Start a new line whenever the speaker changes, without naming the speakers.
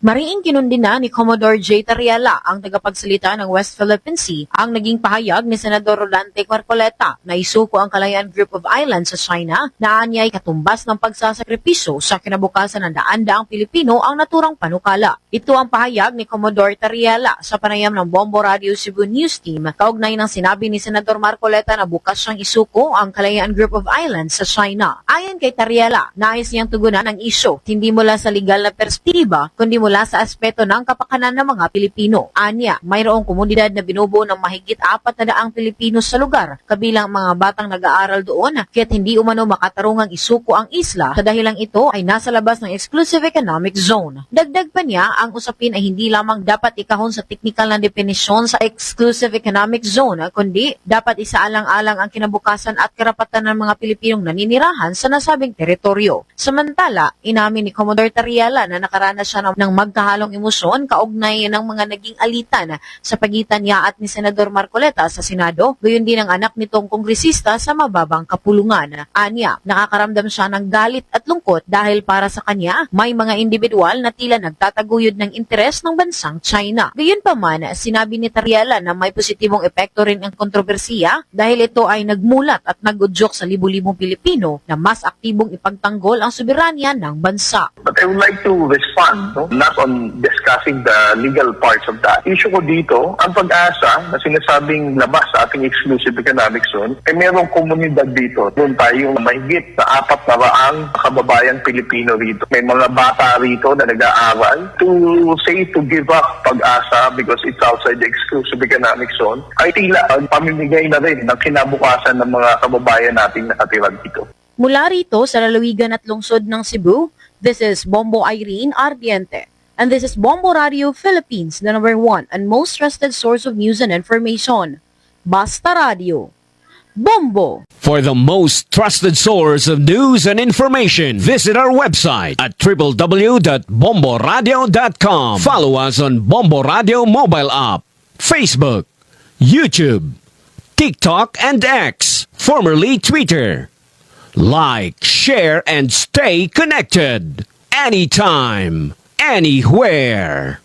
Mariing kinundi na ni Commodore J. Tariela, ang tagapagsalita ng West Philippine Sea, ang naging pahayag ni Senador Rodante Marcoleta na isuko ang Kalayaan Group of Islands sa China na anyay katumbas ng pagsasakripisyo sa kinabukasan ng daan-daang Pilipino ang naturang panukala. Ito ang pahayag ni Commodore Tariela sa panayam ng Bombo Radio Cebu News Team kaugnay ng sinabi ni Senador Marcoleta na bukas siyang isuko ang Kalayaan Group of Islands sa China. Ayon kay Tariela, nais niyang tugunan ang isyu hindi mula sa legal na perspektiba kundi mula sa aspeto ng kapakanan ng mga Pilipino. Anya, mayroong komunidad na binubuo ng mahigit 400 Pilipino sa lugar, kabilang mga batang nag-aaral doon, kaya't hindi umano makatarungang isuko ang isla sa dahilang ito ay nasa labas ng Exclusive Economic Zone. Dagdag pa niya, ang usapin ay hindi lamang dapat ikahon sa teknikal na definisyon sa Exclusive Economic Zone, kundi dapat isaalang-alang ang kinabukasan at karapatan ng mga Pilipinong naninirahan sa nasabing teritoryo. Samantala, inamin ni Commodore Tariela na nakaranas siya ng magkahalong emosyon kaugnay ng mga naging alitan sa pagitan niya at ni Senador Marcoleta sa Senado, gayon din ang anak nitong kongresista sa mababang kapulungan. Anya, nakakaramdam siya ng galit at lungkot dahil para sa kanya, may mga individual na tila nagtataguyod ng interes ng bansang China. Gayunpaman, sinabi ni Tariela na may positibong epekto rin ang kontrobersiya dahil ito ay nagmulat at nagudyok sa libu-libong Pilipino na mas aktibong ipagtanggol ang soberanya ng bansa.
But I would like to respond, not on discussing the legal parts of that. Issue ko dito, ang pag-asa na sinasabing labas sa ating exclusive economic zone, ay merong komunidad dito. Doon tayong mahigit na 400 kababayan Pilipino rito. May mga bata rito na nag-aaral. To say to give up pag-asa because it's outside the exclusive economic zone, ay tila pamimigay na rin ng kinabukasan ng mga kababayan nating nakatira dito.
Mula rito sa lalawigan at lungsod ng Cebu, this is Bombo Irene Ardiente. And this is Bombo Radio Philippines, the #1 and most trusted source of news and information. Basta Radio. Bombo!
For the most trusted source of news and information, visit our website at www.bomboradio.com. Follow us on Bombo Radio mobile app, Facebook, YouTube, TikTok, and X, formerly Twitter. Like, share, and stay connected. Anytime, anywhere.